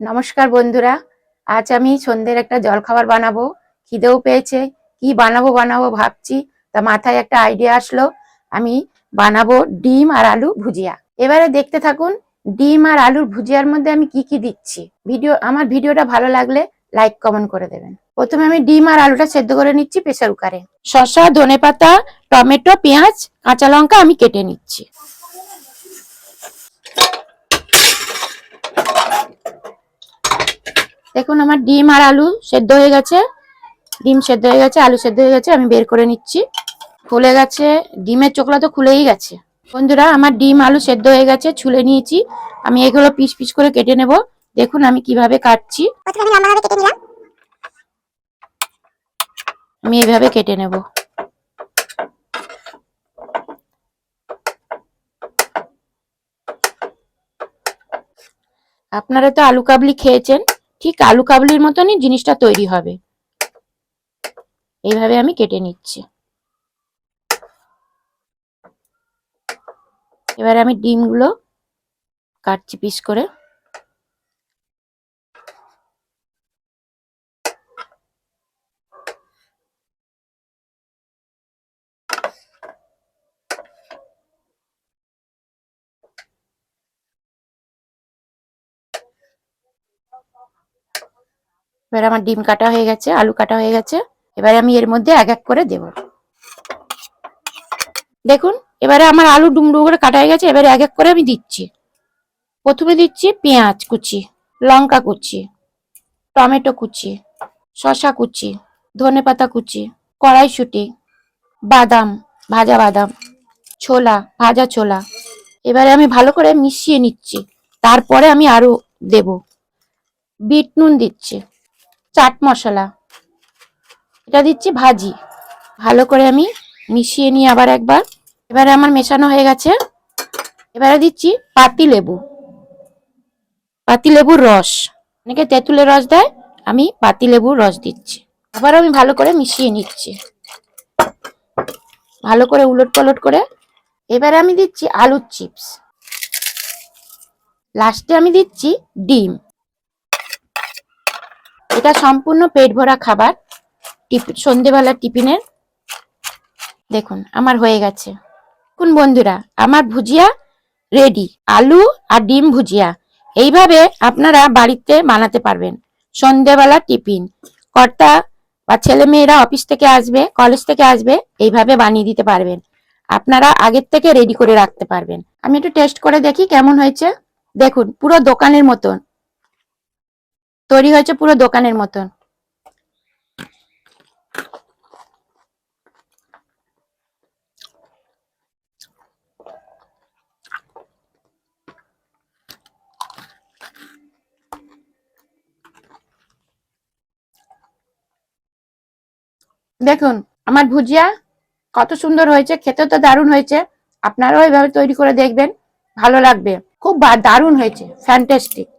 নমস্কার বন্ধুরা, আজ আমি সন্ধ্যের একটা জলখাবার বানাবো। খিদেও পেয়েছে, কি বানাবো বানাবো ভাবছি, তা মাথায় একটা আইডিয়া আসলো। আমি বানাবো ডিম আর আলু ভুজিয়া। এবারে দেখতে থাকুন ডিম আর আলুর ভুজিয়ার মধ্যে আমি কি কি দিচ্ছি। আমার ভিডিওটা ভালো লাগলে লাইক কমেন্ট করে দেবেন। প্রথমে আমি ডিম আর আলুটা সেদ্ধ করে নিচ্ছি প্রেসার কুকারে। শসা, ধনেপাতা, টমেটো, পেঁয়াজ, কাঁচা লঙ্কা আমি কেটে নিচ্ছি। দেখুন আমার ডিম আর আলু সেদ্ধ হয়ে গেছে। ডিম সেদ্ধ হয়ে গেছে, আলু সেদ্ধ হয়ে গেছে, আমি বের করে নিচ্ছি। খুলে গেছে, ডিমের চোকলা তো খুলেই গেছে। বন্ধুরা আমার ডিম আলু সেদ্ধ হয়ে গেছে, ছুলে নিয়েছি। আমি এগুলো পিস পিস করে কেটে নেব। দেখুন আমি কিভাবে কাটছি। আমি এইভাবে কেটে নেব। আপনারা তো আলু কাবলি খেয়েছেন, ঠিক আলু কাবলির মতনই জিনিসটা তৈরি হবে। এইভাবে আমি কেটে নিচ্ছি। এবার আমি ডিমগুলো কাটছি পিস করে। এবার আমার ডিম কাটা হয়ে গেছে, আলু কাটা হয়ে গেছে। এবারে আমি এর মধ্যে এক এক করে দেব। দেখুন এবারে আমার আলু ডুমডুম করে কাটা হয়ে গেছে। এবারে এক এক করে আমি দিচ্ছি। প্রথমে দিচ্ছি পেঁয়াজ কুচি, লঙ্কা কুচি, টমেটো কুচি, শসা কুচি, ধনেপাতা কুচি, কড়াইশুঁটি, বাদাম, ভাজা বাদাম, ছোলা, ভাজা ছোলা। এবারে আমি ভালো করে মিশিয়ে নিচ্ছি। তারপরে আমি আরো দেব। বিট নুন দিচ্ছি, চাট মশলা, এটা দিচ্ছি ভাজি। ভালো করে আমি মিশিয়ে নিই আবার একবার। এবারে আমার মেশানো হয়ে গেছে। এবারে দিচ্ছি পাতি লেবু, পাতি লেবুর রস। অনেকে তেঁতুলের রস দেয়, আমি পাতি লেবুর রস দিচ্ছি। আবার আমি ভালো করে মিশিয়ে নিচ্ছি, ভালো করে উলট পালট করে। এবারে আমি দিচ্ছি আলুর চিপস। লাস্টে আমি দিচ্ছি ডিম। এটা সম্পূর্ণ পেট ভরা খাবার, সন্ধেবেলার টিফিনের। দেখুন আমার হয়ে গেছে। দেখুন বন্ধুরা আমার ভুজিয়া রেডি, আলু আর ডিম ভুজিয়া। এইভাবে আপনারা বাড়িতে বানাতে পারবেন। সন্ধেবেলা টিফিন, কর্তা বা ছেলে মেয়েরা অফিস থেকে আসবে, কলেজ থেকে আসবে, এইভাবে বানিয়ে দিতে পারবেন। আপনারা আগের থেকে রেডি করে রাখতে পারবেন। আমি একটু টেস্ট করে দেখি কেমন হয়েছে। দেখুন পুরো দোকানের মতন তৈরি হয়েছে, পুরো দোকানের মতন। দেখুন আমার ভুজিয়া কত সুন্দর হয়েছে, খেতে তো দারুণ হয়েছে। আপনারাও এইভাবে তৈরি করে দেখবেন, ভালো লাগবে। খুব দারুণ হয়েছে, ফ্যান্টাস্টিক।